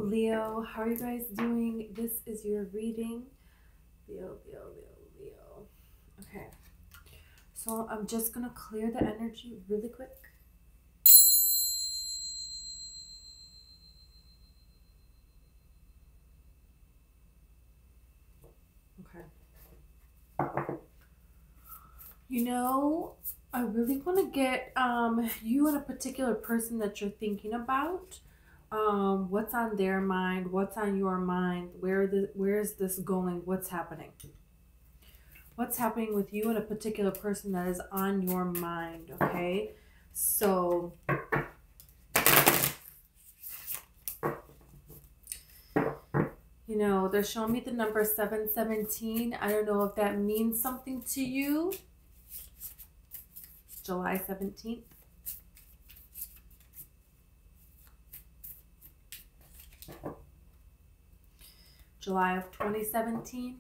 Leo, how are you guys doing? This is your reading. Leo. Okay. So I'm just going to clear the energy really quick. Okay. You know, I really want to get you and a particular person that you're thinking about. What's on their mind? What's on your mind? Where is this going? What's happening? What's happening with you and a particular person that is on your mind, okay? So you know, they're showing me the number 717. I don't know if that means something to you. July 17th. July of 2017.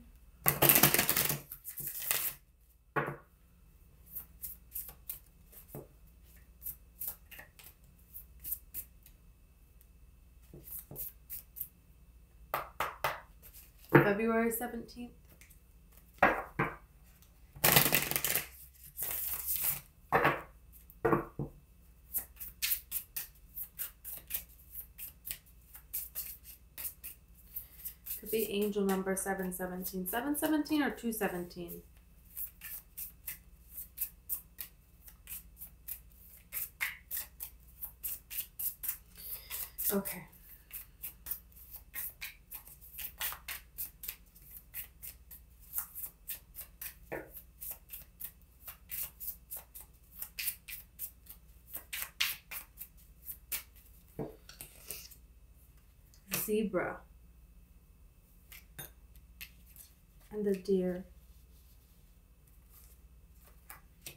February 17th. Could be angel number 717. 717 or 217. Okay. Zebra. And the deer.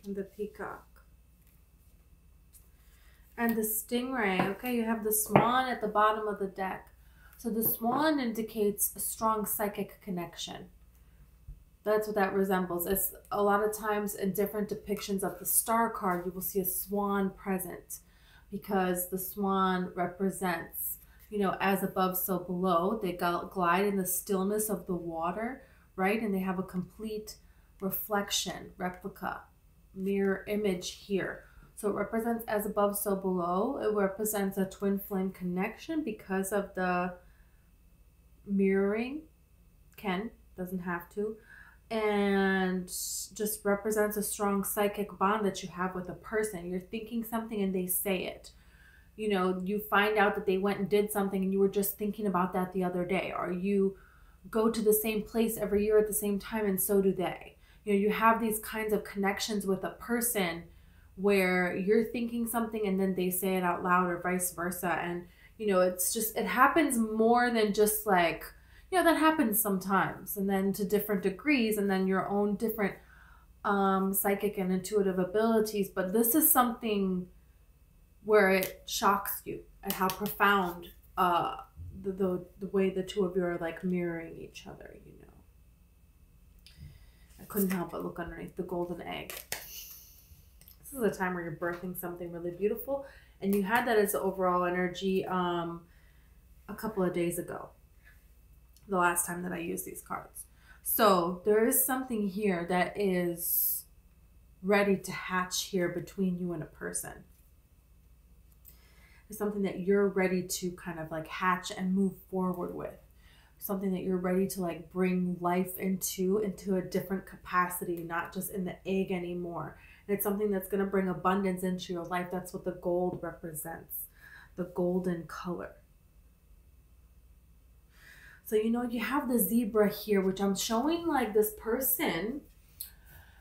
And the peacock. And the stingray. Okay, you have the swan at the bottom of the deck. So the swan indicates a strong psychic connection. That's what that resembles. It's a lot of times in different depictions of the star card, you will see a swan present because the swan represents, you know, as above, so below. They glide in the stillness of the water, right? And they have a complete reflection, replica, mirror image here. So it represents as above, so below. It represents a twin flame connection because of the mirroring. Can, doesn't have to. And just represents a strong psychic bond that you have with a person. You're thinking something and they say it. You know, you find out that they went and did something and you were just thinking about that the other day. Or you go to the same place every year at the same time and so do they. You know, you have these kinds of connections with a person where you're thinking something and then they say it out loud or vice versa. And, you know, it's just, it happens more than just like, you know, that happens sometimes and then to different degrees and then your own different psychic and intuitive abilities. But this is something where it shocks you at how profound the way the two of you are like mirroring each other, you know. I couldn't help but look underneath the golden egg. This is a time where you're birthing something really beautiful. And you had that as the overall energy a couple of days ago. The last time that I used these cards. So there is something here that is ready to hatch here between you and a person. There's something that you're ready to kind of like hatch and move forward with. Something that you're ready to like bring life into a different capacity, not just in the egg anymore. And it's something that's going to bring abundance into your life. That's what the gold represents, the golden color. So, you know, you have the zebra here, which I'm showing like this person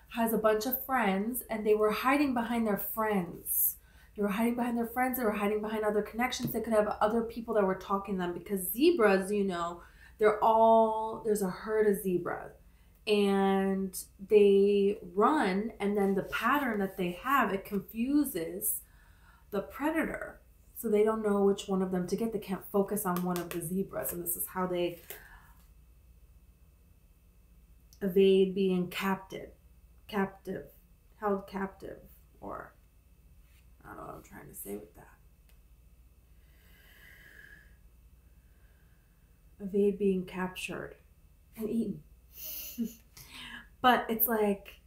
has a bunch of friends and they were hiding behind their friends. They were hiding behind their friends. They were hiding behind other connections. They could have other people that were talking to them because zebras, you know, there's a herd of zebras and they run, and then the pattern that they have, it confuses the predator. So they don't know which one of them to get. They can't focus on one of the zebras. And this is how they evade being held captive, or I don't know what I'm trying to say with that. evade being captured and eaten. But it's like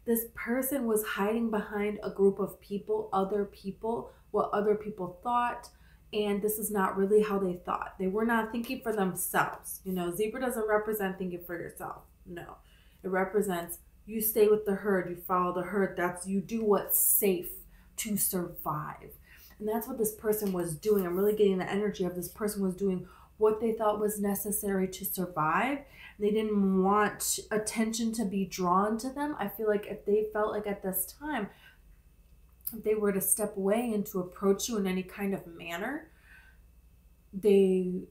this person was hiding behind a group of people, other people, what other people thought. And this is not really how they thought. They were not thinking for themselves. You know, zebra doesn't represent thinking for yourself. No, it represents you stay with the herd, you follow the herd. That's you do what's safe to survive. And that's what this person was doing. I'm really getting the energy of this person was doing what they thought was necessary to survive. They didn't want attention to be drawn to them. I feel like if they felt like at this time, if they were to step away and to approach you in any kind of manner, they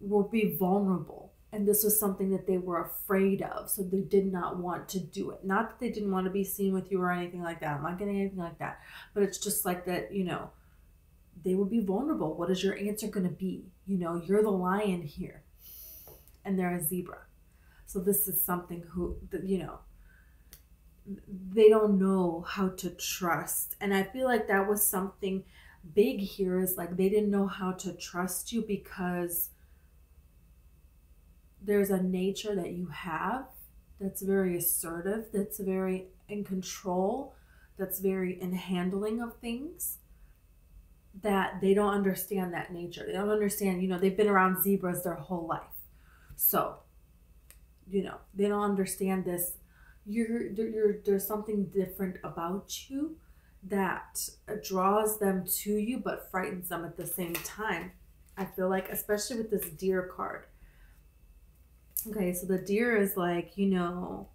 will be vulnerable. And this was something that they were afraid of. So they did not want to do it. Not that they didn't want to be seen with you or anything like that. I'm not getting anything like that. But it's just like that, you know, they would be vulnerable. What is your answer going to be? You know, you're the lion here and they're a zebra. So this is something who, you know, they don't know how to trust. And I feel like that was something big here, is like they didn't know how to trust you because there's a nature that you have that's very assertive, that's very in control, that's very in handling of things, that they don't understand that nature. They don't understand, you know, they've been around zebras their whole life. So, you know, they don't understand this. There's something different about you that draws them to you but frightens them at the same time. I feel like, especially with this deer card. Okay, so the deer is like, you know,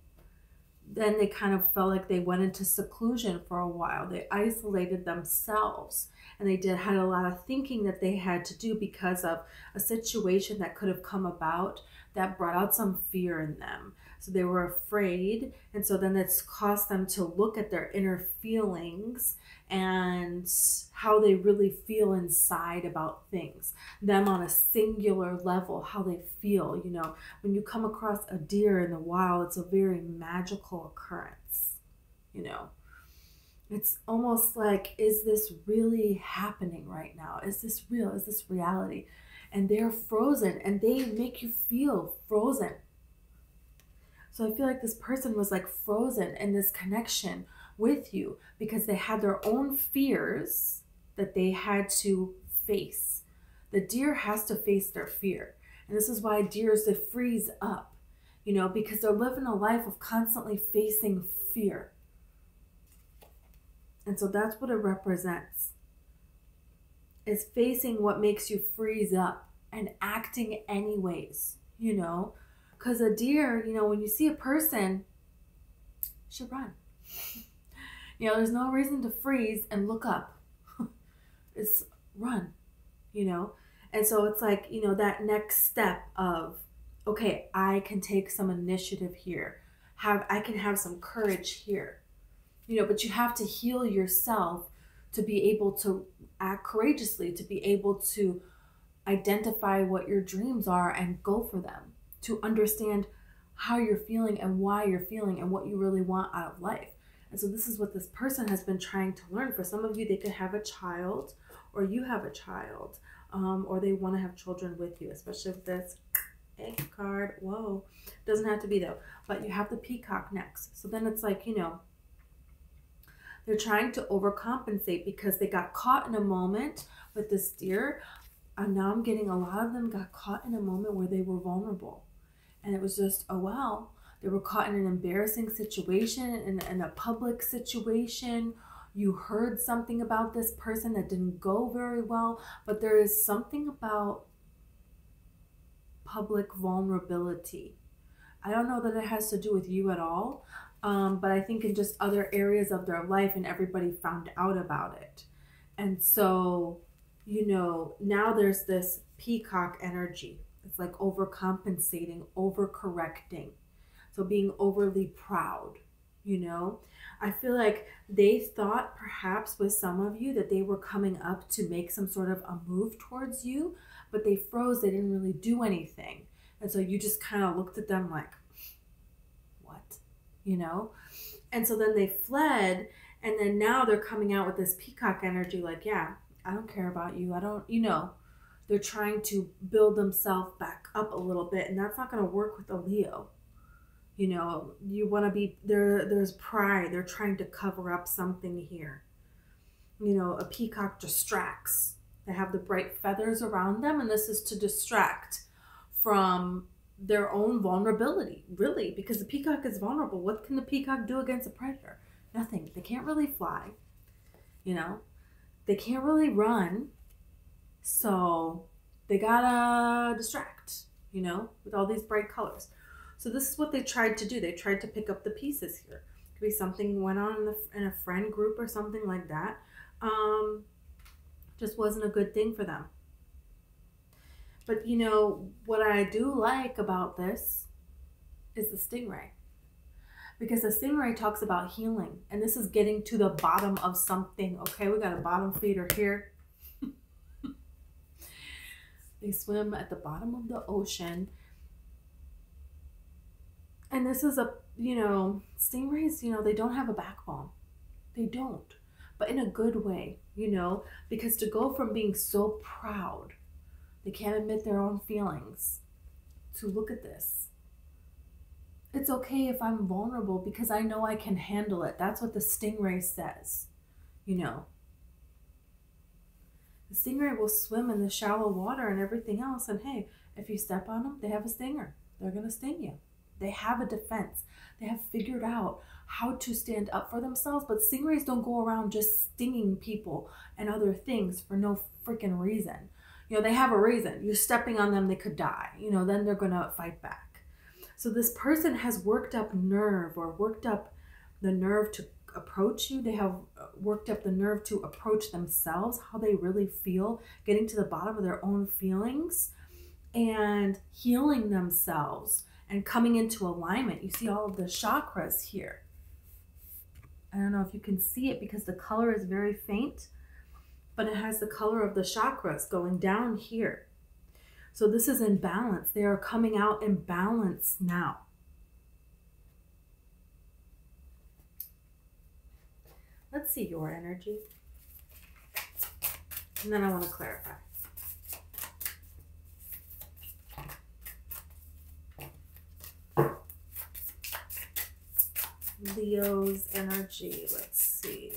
then they kind of felt like they went into seclusion for a while. They isolated themselves, and they had a lot of thinking that they had to do because of a situation that could have come about that brought out some fear in them. So they were afraid, and so then it's caused them to look at their inner feelings and how they really feel inside about things. Them on a singular level, how they feel. You know, when you come across a deer in the wild, it's a very magical occurrence. You know, it's almost like, is this really happening right now? Is this real? Is this reality? And they're frozen, and they make you feel frozen. So I feel like this person was like frozen in this connection with you because they had their own fears that they had to face. The deer has to face their fear. And this is why deers, they freeze up, you know, because they're living a life of constantly facing fear. And so that's what it represents. Is facing what makes you freeze up and acting anyways, you know. Because a deer, you know, when you see a person, you should run. You know, there's no reason to freeze and look up. It's run, you know. And so it's like, you know, that next step of, okay, I can take some initiative here. I can have some courage here. You know, but you have to heal yourself to be able to act courageously, to be able to identify what your dreams are and go for them. To understand how you're feeling and why you're feeling and what you really want out of life. And so this is what this person has been trying to learn. For some of you, they could have a child, or you have a child, or they want to have children with you, especially with this egg card. Whoa, doesn't have to be though, but you have the peacock next. So then it's like, you know, they're trying to overcompensate because they got caught in a moment with this deer. And now I'm getting a lot of them got caught in a moment where they were vulnerable. And it was just, oh, wow. They were caught in an embarrassing situation, in a public situation. You heard something about this person that didn't go very well. But there is something about public vulnerability. I don't know that it has to do with you at all. But I think in just other areas of their life, and everybody found out about it. And so, you know, now there's this peacock energy. It's like overcompensating, overcorrecting. So being overly proud, you know. I feel like they thought perhaps with some of you that they were coming up to make some sort of a move towards you, but they froze. They didn't really do anything. And so you just kind of looked at them like, what? You know? And so then they fled, and then now they're coming out with this peacock energy like, yeah, I don't care about you. I don't, you know, They're trying to build themselves back up a little bit, and that's not going to work with a Leo. You know, you want to be there. There's pride. They're trying to cover up something here. You know, a peacock distracts. They have the bright feathers around them, and this is to distract from their own vulnerability, really, because the peacock is vulnerable. What can the peacock do against a predator? Nothing. They can't really fly, you know, they can't really run, so they gotta distract, you know, with all these bright colors. So this is what they tried to do. They tried to pick up the pieces here. Could be something went on in a friend group or something like that. Just wasn't a good thing for them. But you know, what I do like about this is the stingray. Because the stingray talks about healing. And this is getting to the bottom of something. Okay, we got a bottom feeder here. They swim at the bottom of the ocean. And this is a, you know, stingrays, you know, they don't have a backbone. They don't. But in a good way, you know, because to go from being so proud, they can't admit their own feelings, to look at this. It's okay if I'm vulnerable because I know I can handle it. That's what the stingray says, you know. The stingray will swim in the shallow water and everything else. And hey, if you step on them, they have a stinger. They're going to sting you. They have a defense. They have figured out how to stand up for themselves. But stingrays don't go around just stinging people and other things for no freaking reason. You know, they have a reason. You're stepping on them, they could die. You know, then they're going to fight back. So this person has worked up nerve, or worked up the nerve to approach you. They have worked up the nerve to approach themselves, how they really feel, getting to the bottom of their own feelings and healing themselves and coming into alignment. You see all of the chakras here. I don't know if you can see it because the color is very faint, but it has the color of the chakras going down here. So this is in balance. They are coming out in balance now. Let's see your energy. And then I want to clarify. Leo's energy, let's see.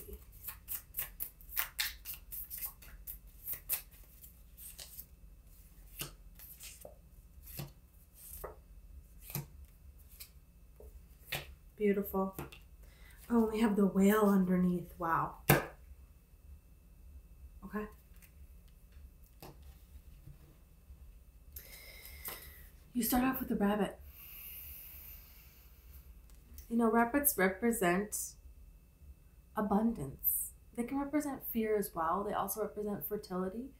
Beautiful. Oh, we have the whale underneath. Wow. Okay. You start off with the rabbit. You know, rabbits represent abundance. They can represent fear as well. They also represent fertility.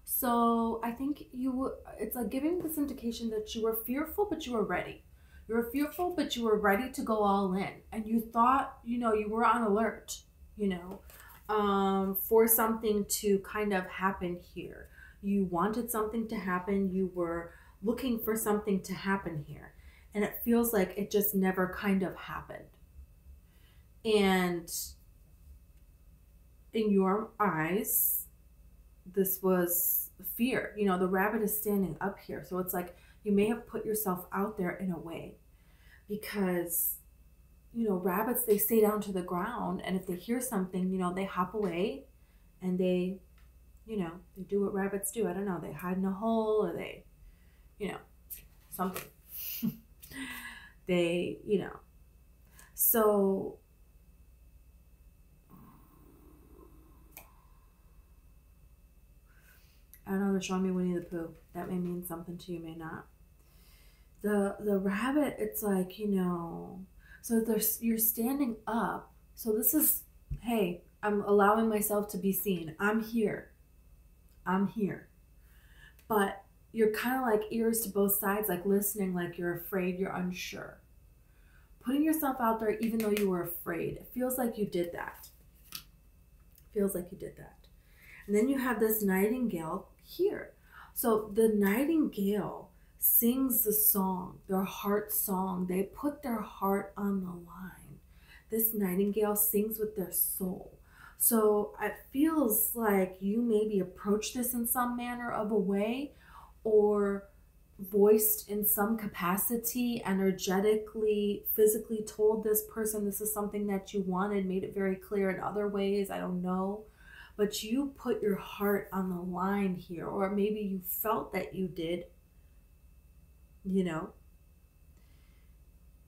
So I think it's like giving this indication that you were fearful, but you were ready. You were fearful, but you were ready to go all in. And you thought, you know, you were on alert, you know, for something to kind of happen here. You wanted something to happen. You were looking for something to happen here. And it feels like it just never kind of happened. And in your eyes, this was fear. You know, the rabbit is standing up here. So it's like you may have put yourself out there in a way, because, you know, rabbits, they stay down to the ground. And if they hear something, you know, they hop away and they, you know, they do what rabbits do. I don't know. They hide in a hole, or they, you know, something. They, you know, so I don't know, they're showing me Winnie the Pooh. That may mean something to you, may not. The rabbit, it's like, you know, so you're standing up. So this is, hey, I'm allowing myself to be seen. I'm here. I'm here. But you're kind of like ears to both sides, like listening, like you're afraid, you're unsure. Putting yourself out there even though you were afraid. It feels like you did that. Feels like you did that. And then you have this nightingale here. So the nightingale sings the song, their heart song. They put their heart on the line. This nightingale sings with their soul. So it feels like you maybe approached this in some manner of a way, or voiced in some capacity, energetically, physically told this person this is something that you wanted, made it very clear in other ways. I don't know. But you put your heart on the line here, or maybe you felt that you did, you know,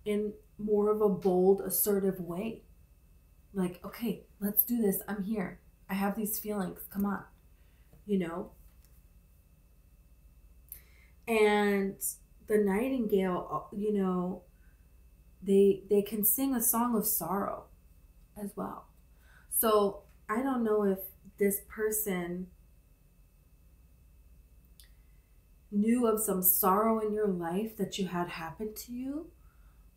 in more of a bold, assertive way. Like, okay, let's do this. I'm here. I have these feelings. Come on, you know? And the nightingale, they can sing a song of sorrow as well. So I don't know if this person knew of some sorrow in your life that you had happen to you,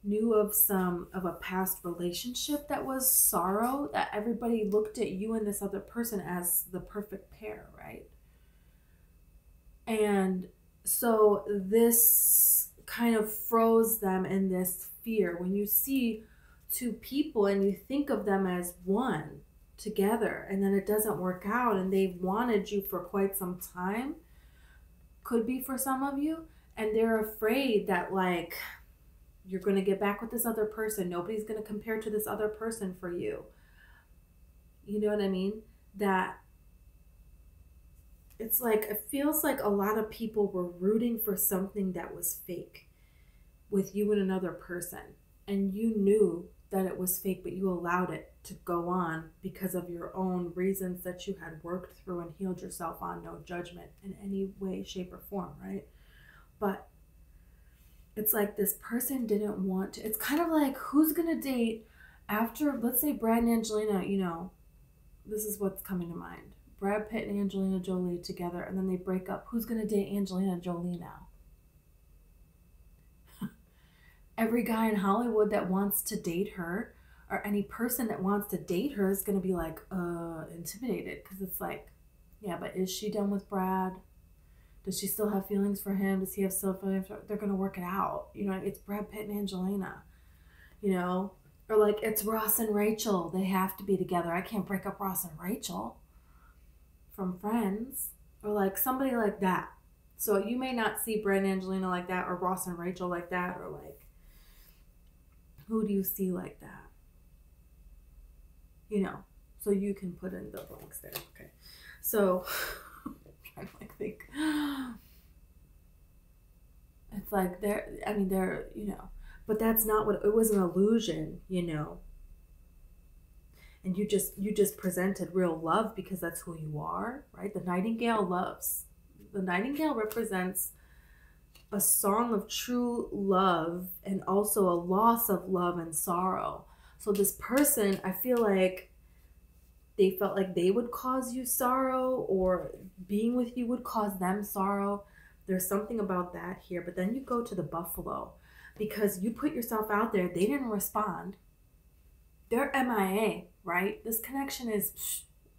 knew of a past relationship that was sorrow, that everybody looked at you and this other person as the perfect pair, right? And so this kind of froze them in this fear. When you see two people and you think of them as one together, and then it doesn't work out, and they've wanted you for quite some time, could be for some of you, and they're afraid that, like, you're going to get back with this other person. Nobody's going to compare to this other person for you. You know what I mean? That it's like, it feels like a lot of people were rooting for something that was fake with you and another person. And you knew that it was fake, but you allowed it to go on because of your own reasons that you had worked through and healed yourself on. No judgment in any way, shape, or form, right? But it's like this person didn't want to. It's kind of like, who's going to date after, let's say, Brad and Angelina, this is what's coming to mind. Brad Pitt and Angelina Jolie together, and then they break up. Who's going to date Angelina Jolie now? Every guy in Hollywood that wants to date her, or any person that wants to date her, is going to be like, intimidated. Because it's like, yeah, but is she done with Brad? Does she still have feelings for him? Does he have still feelings for her? They're going to work it out. It's Brad Pitt and Angelina, Or like, it's Ross and Rachel. They have to be together. I can't break up Ross and Rachel from Friends. Or like somebody like that. So you may not see Brad and Angelina like that, or Ross and Rachel like that, or like, who do you see like that? So you can put in the blanks there. Okay. So I'm trying to like think. It's like they're, but that's not what it was, an illusion, And you just presented real love because that's who you are, right? The nightingale loves. The nightingale represents a song of true love, and also a loss of love and sorrow. So this person, I feel like they felt like they would cause you sorrow, or being with you would cause them sorrow. There's something about that here. But then you go to the buffalo, because you put yourself out there. They didn't respond. They're MIA, right? This connection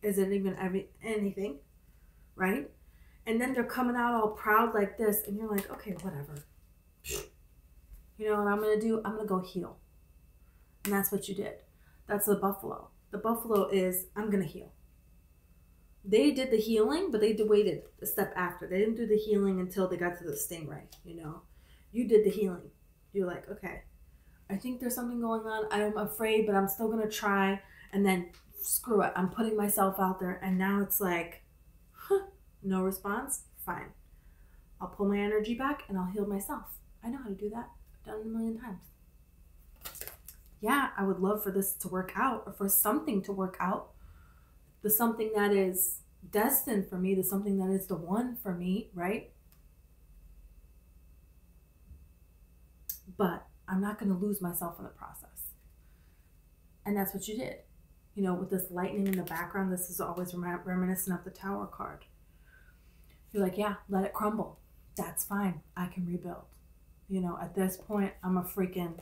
isn't even anything, right? And then they're coming out all proud like this, and you're like, okay, whatever. You know what I'm going to do? I'm going to go heal. And that's what you did. That's the buffalo. The buffalo is, I'm going to heal. They did the healing, but they waited a step after. They didn't do the healing until they got to the stingray, You did the healing. You're like, okay, I think there's something going on. I'm afraid, but I'm still going to try. And then, screw it. I'm putting myself out there. And now it's like, no response? Fine. I'll pull my energy back and I'll heal myself. I know how to do that. I've done it a million times. Yeah, I would love for this to work out, or for something to work out. The something that is destined for me, the something that is the one for me, right? But I'm not going to lose myself in the process. And that's what you did. With this lightning in the background, this is always reminiscent of the Tower card. You're like, yeah, let it crumble. That's fine. I can rebuild. At this point, I'm a freaking,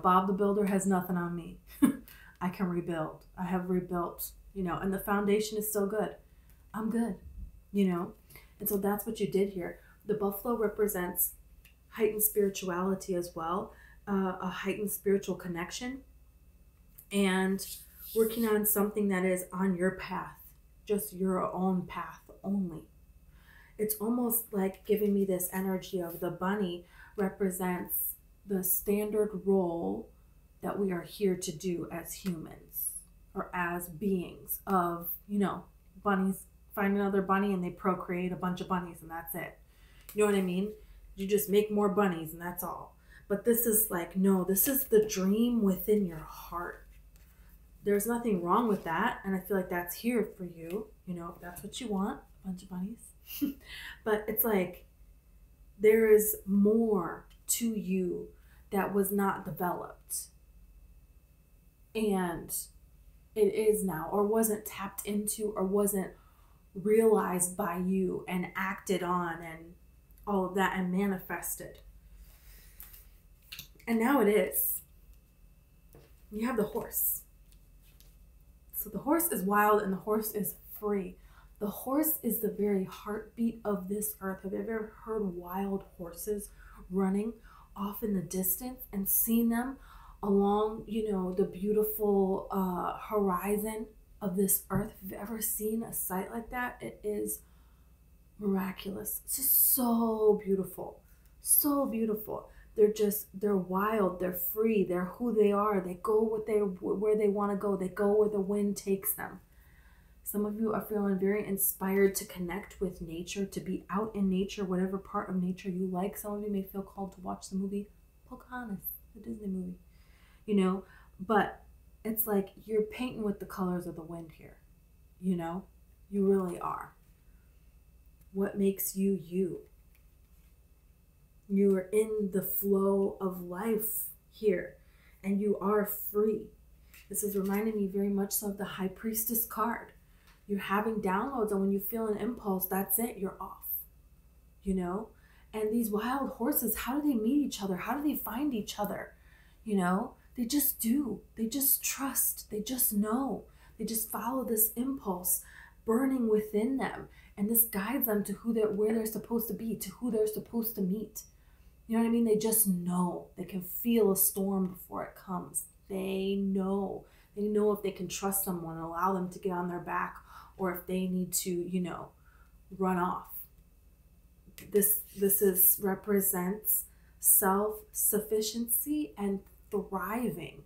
Bob the Builder has nothing on me. I can rebuild. I have rebuilt, and the foundation is still good. I'm good, And so that's what you did here. The buffalo represents heightened spirituality as well, a heightened spiritual connection. And working on something that is on your path, just your own path only. It's almost like giving me this energy of the bunny represents the standard role that we are here to do as humans or as beings of, bunnies find another bunny and they procreate a bunch of bunnies and that's it. You know what I mean? You just make more bunnies and that's all. But this is like, no, this is the dream within your heart. There's nothing wrong with that. And I feel like that's here for you, if that's what you want, a bunch of bunnies. But it's like, there is more to you that was not developed. And it is now, or wasn't tapped into, or wasn't realized by you and acted on and all of that and manifested. And now it is. You have the horse. So the horse is wild and the horse is free. The horse is the very heartbeat of this earth. Have you ever heard wild horses running off in the distance and seen them along, the beautiful horizon of this earth? Have you ever seen a sight like that? It is miraculous. It's just so beautiful. So beautiful. They're wild, they're free, they're who they are. They go where they want to go. They go where the wind takes them. Some of you are feeling very inspired to connect with nature, to be out in nature, whatever part of nature you like. Some of you may feel called to watch the movie Pocahontas, the Disney movie, but it's like you're painting with the colors of the wind here, you really are. What makes you you? You are in the flow of life here and you are free. This is reminding me very much so of the High Priestess card. You're having downloads, and when you feel an impulse, that's it, you're off, And these wild horses, how do they meet each other? How do they find each other? They just do. They just trust. They just know. They just follow this impulse burning within them. And this guides them to where they're supposed to be, to who they're supposed to meet. You know what I mean? They just know. They can feel a storm before it comes. They know. They know if they can trust someone and allow them to get on their back, or if they need to, run off. This represents self-sufficiency and thriving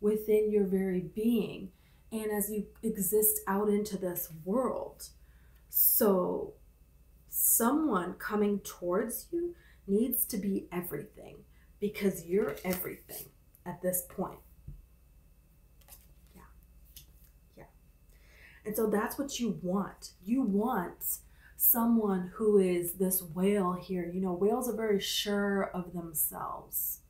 within your very being, and as you exist out into this world. So someone coming towards you needs to be everything, because you're everything at this point. Yeah. And so that's what you want. You want someone who is this whale here. Whales are very sure of themselves.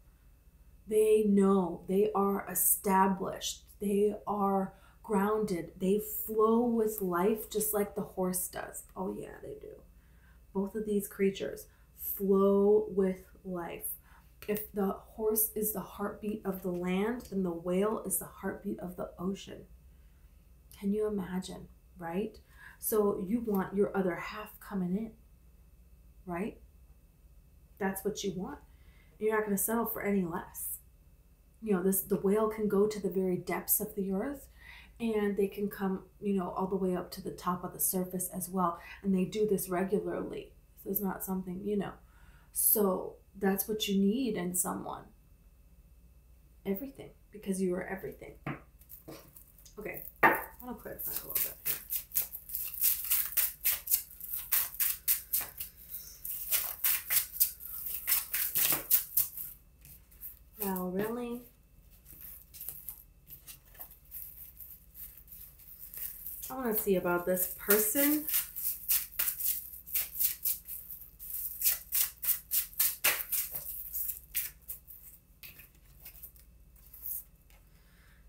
They know, they are established, they are grounded, they flow with life just like the horse does. Oh yeah, they do. Both of these creatures flow with life. If the horse is the heartbeat of the land, then the whale is the heartbeat of the ocean. Can you imagine, right? So you want your other half coming in, right? That's what you want. You're not going to settle for any less. The whale can go to the very depths of the earth, and they can come, all the way up to the top of the surface as well. And they do this regularly. So it's not something, So that's what you need in someone. Everything, because you are everything. Okay, I'm going to put it back a little bit. Well, really? I want to see about this person.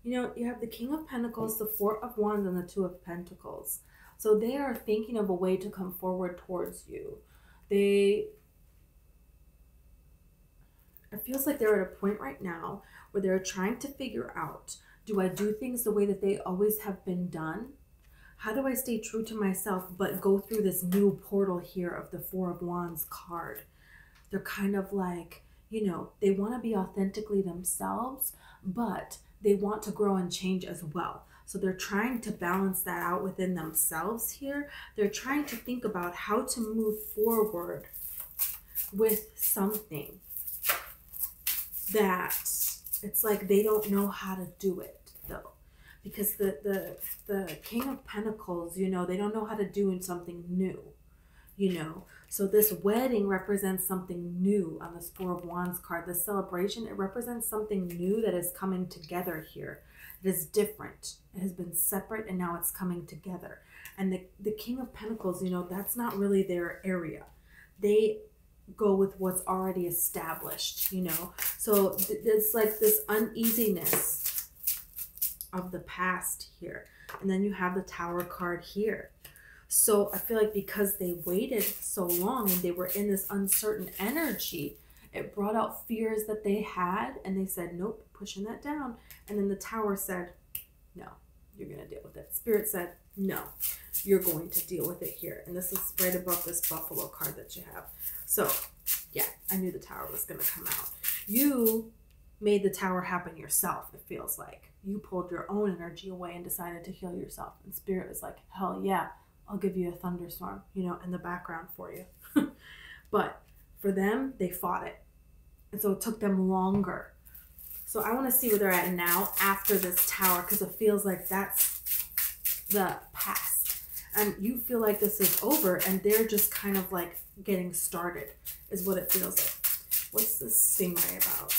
You have the King of Pentacles, the Four of Wands, and the Two of Pentacles. So they are thinking of a way to come forward towards you. It feels like they're at a point right now where they're trying to figure out, do I do things the way that they always have been done? How do I stay true to myself but go through this new portal here of the Four of Wands card? They're kind of like, they want to be authentically themselves, but they want to grow and change as well. So they're trying to balance that out within themselves here. They're trying to think about how to move forward with something that it's like they don't know how to do it though. Because the King of Pentacles, you know, they don't know how to do something new, you know. So this wedding represents something new on this Four of Wands card. This celebration, it represents something new that is coming together here. It is different. It has been separate and now it's coming together. And the King of Pentacles, you know, that's not really their area. They go with what's already established, you know. So it's like this uneasiness of the past here. And then you have the Tower card here. So I feel like because they waited so long and they were in this uncertain energy, it brought out fears that they had, and they said, nope, pushing that down. And then the Tower said, no, you're going to deal with it. Spirit said, no, you're going to deal with it here. And this is right above this Buffalo card that you have. So yeah, I knew the Tower was going to come out. You made the Tower happen yourself, it feels like. You pulled your own energy away and decided to heal yourself. And Spirit was like, hell yeah, I'll give you a thunderstorm, you know, in the background for you. But for them, they fought it. And so it took them longer. So I want to see where they're at now after this Tower, because it feels like that's the past. And you feel like this is over and they're just kind of like getting started is what it feels like. What's this stingray about?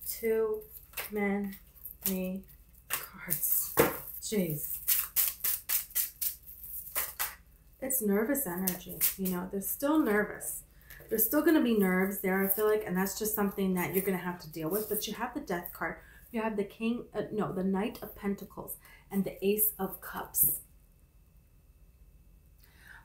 Too many cards. Jeez. It's nervous energy. You know, they're still nervous. There's still going to be nerves there, I feel like, and that's just something that you're going to have to deal with. But you have the Death card. You have the the Knight of Pentacles and the Ace of Cups.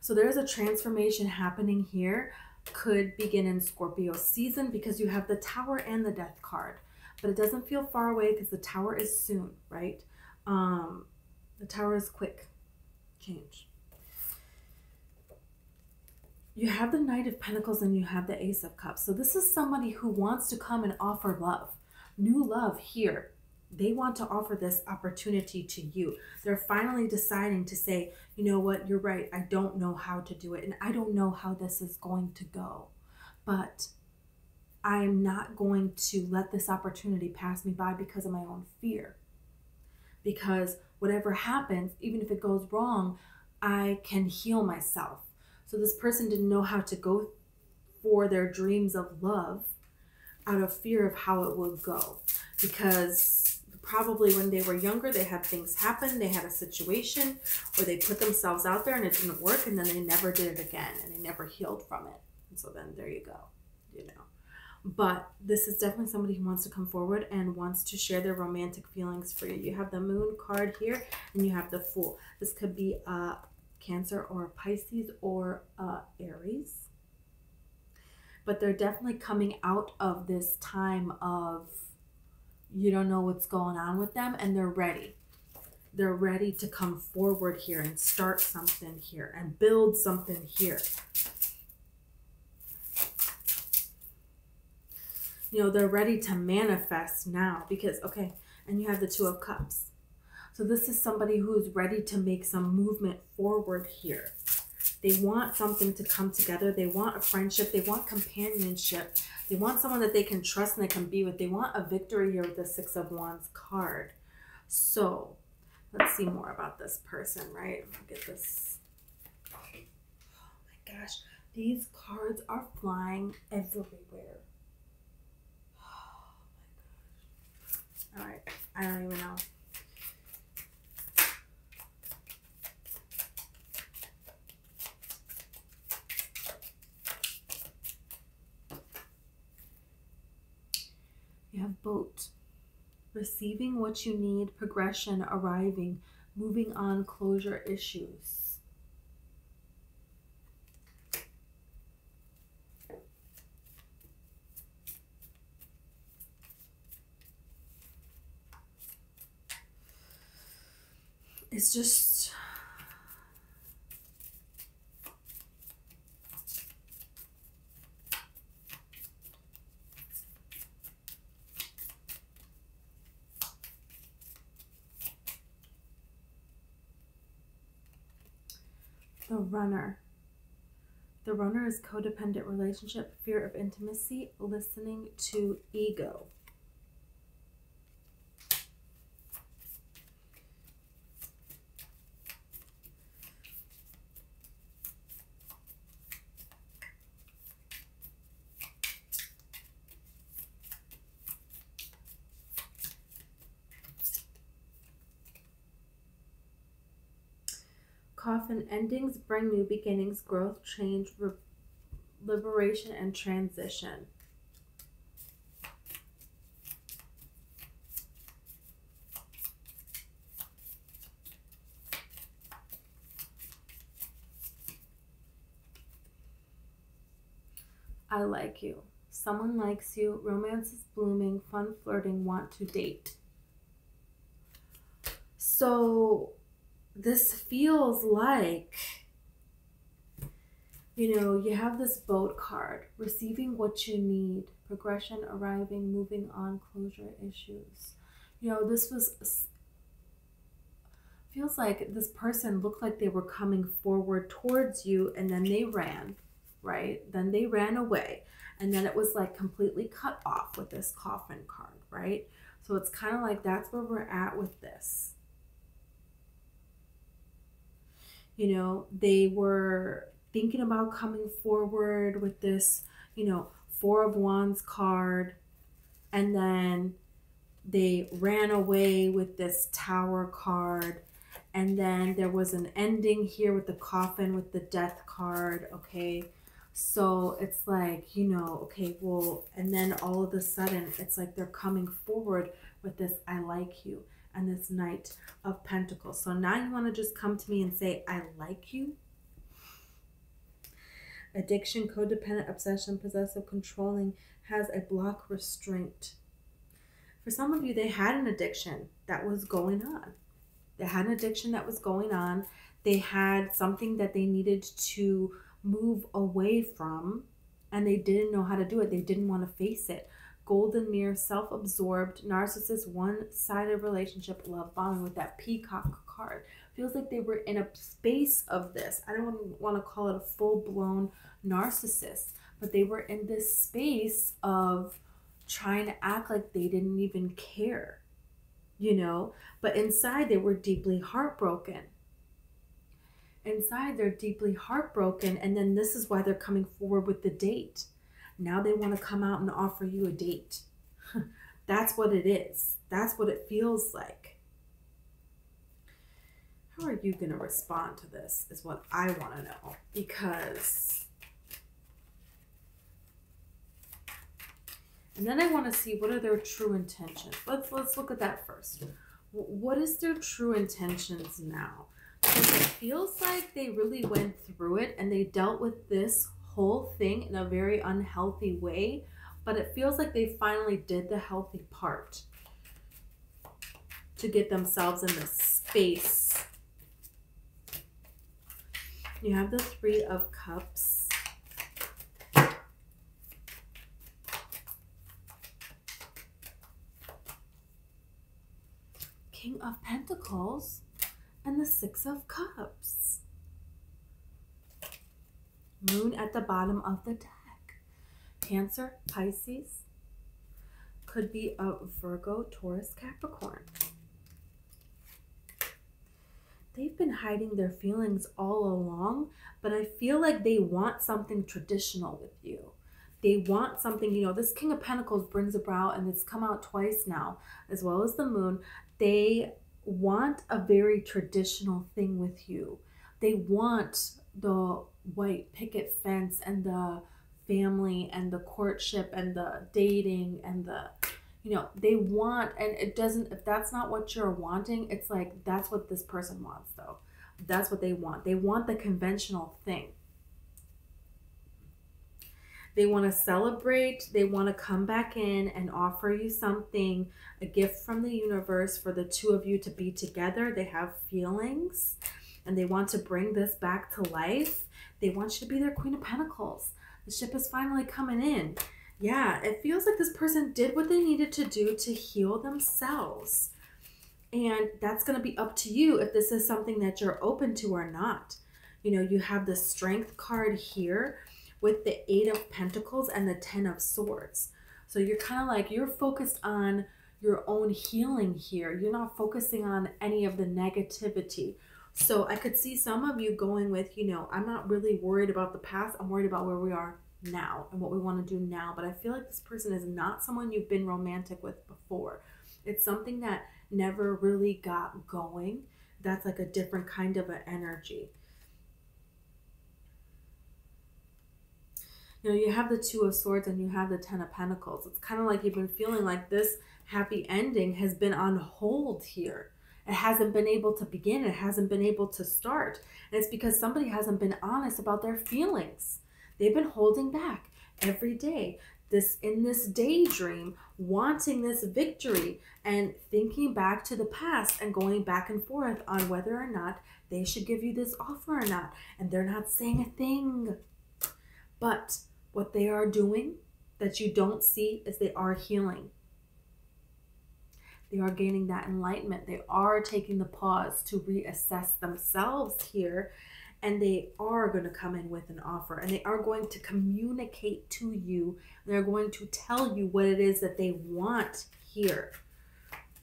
So there's a transformation happening here. Could begin in Scorpio season because you have the Tower and the Death card. But it doesn't feel far away because the Tower is soon, right? The Tower is quick change. You have the Knight of Pentacles and you have the Ace of Cups. So this is somebody who wants to come and offer love. New love here. They want to offer this opportunity to you. They're finally deciding to say, you know what, you're right. I don't know how to do it. And I don't know how this is going to go. But I'm not going to let this opportunity pass me by because of my own fear. Because whatever happens, even if it goes wrong, I can heal myself. So this person didn't know how to go for their dreams of love out of fear of how it would go. Because probably when they were younger, they had things happen. They had a situation where they put themselves out there and it didn't work. And then they never did it again and they never healed from it. And so then there you go, you know. But this is definitely somebody who wants to come forward and wants to share their romantic feelings for you. You have the Moon card here and you have the Fool. This could be a Cancer or a Pisces or a Aries. But they're definitely coming out of this time of you don't know what's going on with them and they're ready. They're ready to come forward here and start something here and build something here. You know, they're ready to manifest now because, okay, and you have the Two of Cups. So this is somebody who is ready to make some movement forward here. They want something to come together. They want a friendship. They want companionship. They want someone that they can trust and they can be with. They want a victory here with the Six of Wands card. So let's see more about this person, right? Get this. Oh my gosh. These cards are flying everywhere. All right, I don't even know. You have Boat. Receiving what you need, progression, arriving, moving on, closure, issues. It's just, The runner. The runner is codependent relationship, fear of intimacy, listening to ego. Coffin, endings bring new beginnings, growth, change, liberation, and transition. I like you. Someone likes you. Romance is blooming. Fun flirting. Want to date. So this feels like, you have this boat card, receiving what you need, progression, arriving, moving on, closure, issues. This feels like this person looked like they were coming forward towards you, and then they ran, right? Then they ran away, and then it was like completely cut off with this coffin card, right? So it's kind of like that's where we're at with this. They were thinking about coming forward with this, Four of Wands card, and then they ran away with this Tower card, and then there was an ending here with the coffin with the Death card, okay? So it's like, okay, well, and then all of a sudden, it's like they're coming forward with this I like you and this Knight of Pentacles. So now you want to just come to me and say, I like you. Addiction, codependent, obsession, possessive, controlling, has a block, restraint. For some of you, they had an addiction that was going on. They had an addiction that was going on. They had something that they needed to move away from, and they didn't know how to do it. They didn't want to face it. Golden mirror, self-absorbed, narcissist, one-sided relationship, love bombing with that peacock card. Feels like they were in a space of this. I don't want to call it a full-blown narcissist, but they were in this space of trying to act like they didn't even care, but inside they were deeply heartbroken. Inside they're deeply heartbroken, and then this is why they're coming forward with the date. Now they want to come out and offer you a date. That's what it is. That's what it feels like. How are you going to respond to this is what I want to know, because... And then I want to see what are their true intentions. Let's look at that first. What is their true intentions now? Because it feels like they really went through it and they dealt with this whole thing in a very unhealthy way, but it feels like they finally did the healthy part to get themselves in this space. You have the Three of Cups. King of Pentacles and the Six of Cups. Moon at the bottom of the deck. Cancer, Pisces. Could be a Virgo, Taurus, Capricorn. They've been hiding their feelings all along, but I feel like they want something traditional with you. They want something, this King of Pentacles brings about, and it's come out twice now, as well as the Moon. They want a very traditional thing with you. They want the white picket fence and the family and the courtship and the dating and the, they want, and it doesn't, if that's not what you're wanting, it's like, that's what this person wants though. That's what they want. They want the conventional thing. They want to celebrate. They want to come back in and offer you something, a gift from the universe for the two of you to be together. They have feelings and they want to bring this back to life. They want you to be their Queen of Pentacles. The ship is finally coming in. Yeah, it feels like this person did what they needed to do to heal themselves. And that's going to be up to you if this is something that you're open to or not. You know, you have the Strength card here with the Eight of Pentacles and the Ten of Swords. So you're kind of like, you're focused on your own healing here. You're not focusing on any of the negativity. So I could see some of you going with, you know, I'm not really worried about the past. I'm worried about where we are now and what we want to do now. But I feel like this person is not someone you've been romantic with before. It's something that never really got going. That's like a different kind of an energy. You know, you have the Two of Swords and you have the Ten of Pentacles. It's kind of like you've been feeling like this happy ending has been on hold here. It hasn't been able to begin. It hasn't been able to start. And it's because somebody hasn't been honest about their feelings. They've been holding back every day. In this daydream, wanting this victory and thinking back to the past and going back and forth on whether or not they should give you this offer or not. And they're not saying a thing. But what they are doing that you don't see is they are healing. They are gaining that enlightenment. They are taking the pause to reassess themselves here. And they are going to come in with an offer. And they are going to communicate to you. They're going to tell you what it is that they want here.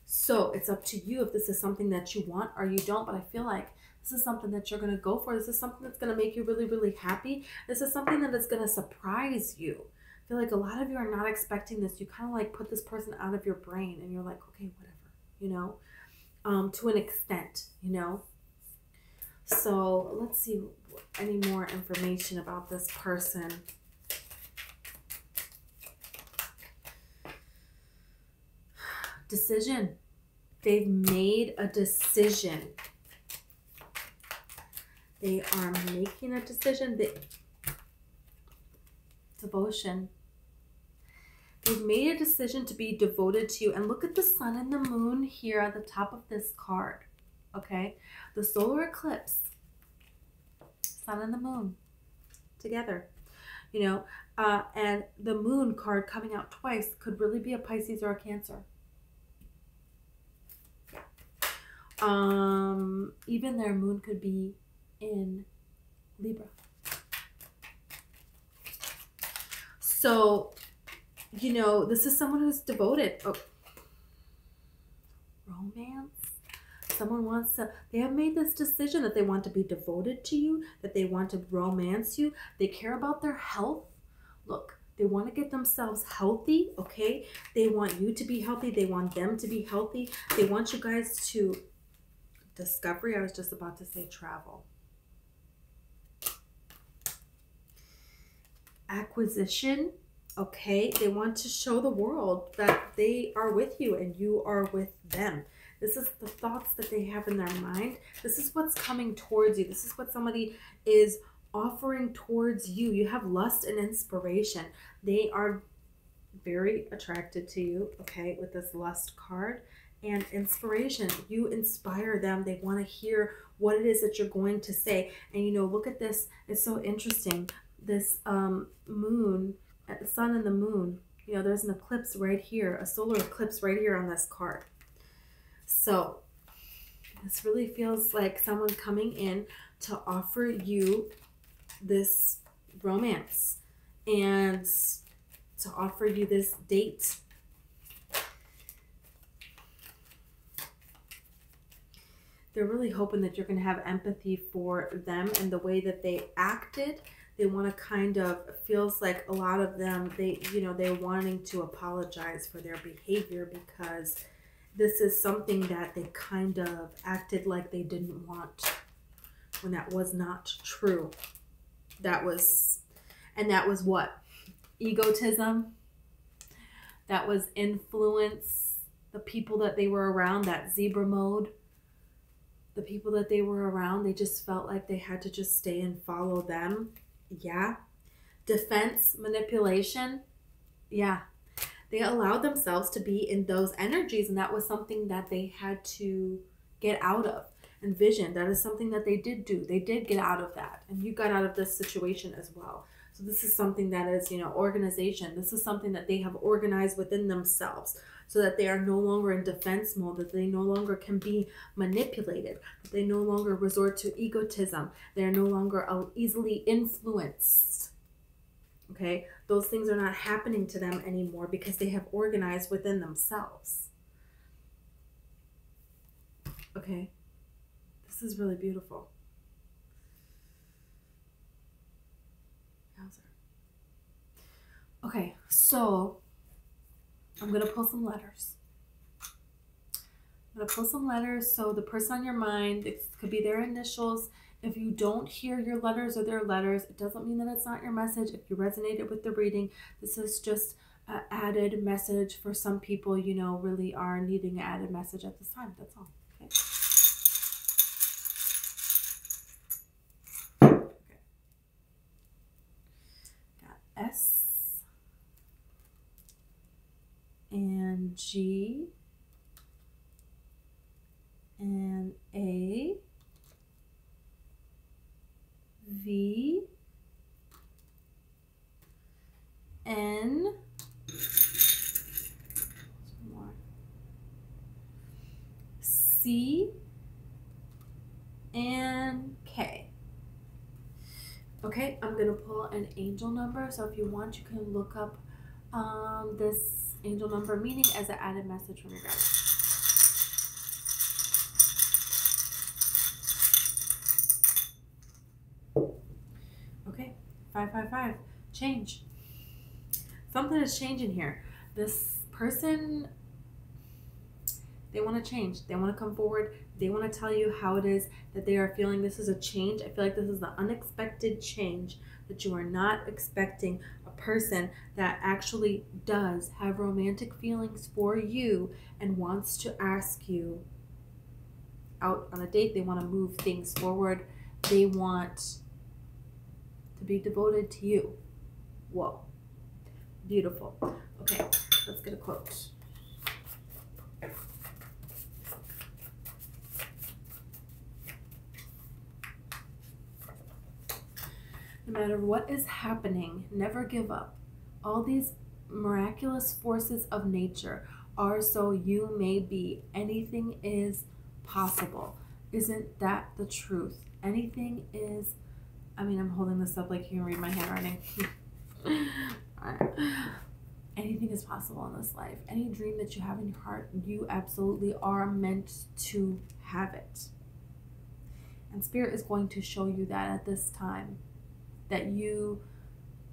So it's up to you if this is something that you want or you don't. But I feel like this is something that you're going to go for. This is something that's going to make you really, really happy. This is something that is going to surprise you. I feel like a lot of you are not expecting this. You kind of like put this person out of your brain and you're like, okay, whatever, you know, to an extent, you know. So let's see any more information about this person. Decision. They've made a decision. They are making a decision. Devotion. They've made a decision to be devoted to you. And look at the sun and the moon here at the top of this card. Okay? The solar eclipse. Sun and the moon together. You know, and the moon card coming out twice could really be a Pisces or a Cancer. Even their moon could be in Libra. So, you know, this is someone who's devoted. Oh. Romance. Someone wants to, they have made this decision that they want to be devoted to you, that they want to romance you. They care about their health. Look, they want to get themselves healthy, okay? They want you to be healthy. They want them to be healthy. They want you guys to, discovery, I was just about to say travel. Acquisition, okay? They want to show the world that they are with you and you are with them. This is the thoughts that they have in their mind. This is what's coming towards you. This is what somebody is offering towards you. You have lust and inspiration. They are very attracted to you, okay, with this lust card. And inspiration. You inspire them. They want to hear what it is that you're going to say. And, you know, look at this. It's so interesting. This moon, the sun and the moon, you know, there's an eclipse right here, a solar eclipse right here on this card. So this really feels like someone coming in to offer you this romance and to offer you this date. They're really hoping that you're going to have empathy for them and the way that they acted. They want to kind of, feels like a lot of them, they, you know, they're wanting to apologize for their behavior because this is something that they kind of acted like they didn't want when that was not true. That was, and that was what? Egotism. That was influence. The people that they were around, that zebra mode. The people that they were around, they just felt like they had to just stay and follow them. Yeah. Defense, manipulation. Yeah. They allowed themselves to be in those energies, and that was something that they had to get out of. And vision, that is something that they did do. They did get out of that, and you got out of this situation as well. So this is something that is, you know, organization. This is something that they have organized within themselves. so that they are no longer in defense mode, that they no longer can be manipulated, that they no longer resort to egotism, they're no longer easily influenced. Okay, those things are not happening to them anymore because they have organized within themselves. Okay, this is really beautiful. Okay, so I'm going to pull some letters. I'm going to pull some letters. So the person on your mind, it could be their initials. If you don't hear your letters or their letters, it doesn't mean that it's not your message. If you resonated with the reading, this is just an added message for some people, you know, really are needing an added message at this time. That's all. Okay. Okay. Got S and G and A, V, N, C, and K. Okay, I'm going to pull an angel number. So if you want, you can look up this angel number meaning as an added message from your guides. Okay, 555. Change. Something is changing here. This person, they want to change. They want to come forward. They want to tell you how it is that they are feeling. This is a change. I feel like this is the unexpected change that you are not expecting. A person that actually does have romantic feelings for you and wants to ask you out on a date. They want to move things forward. They want to be devoted to you. Whoa. Beautiful. Okay, let's get a quote. No matter what is happening, never give up. All these miraculous forces of nature are so you may be. Anything is possible. Isn't that the truth? Anything is, I mean, I'm holding this up like you can read my handwriting. Anything is possible in this life. Any dream that you have in your heart, you absolutely are meant to have it. And Spirit is going to show you that at this time, that you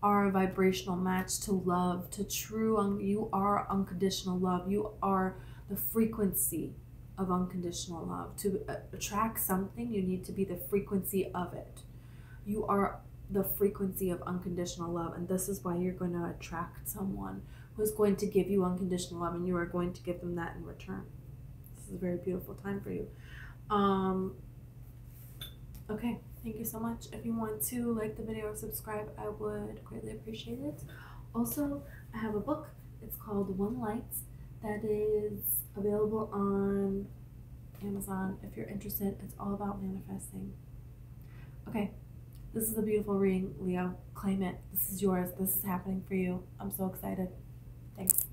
are a vibrational match to love, to true, you are unconditional love. You are the frequency of unconditional love. To attract something, you need to be the frequency of it. You are the frequency of unconditional love, and this is why you're going to attract someone who's going to give you unconditional love, and you are going to give them that in return. This is a very beautiful time for you. Okay, thank you so much. If you want to like the video or subscribe, I would greatly appreciate it. Also, I have a book. It's called One Light that is available on Amazon. If you're interested, it's all about manifesting. Okay. This is a beautiful reading, Leo. Claim it. This is yours. This is happening for you. I'm so excited. Thanks.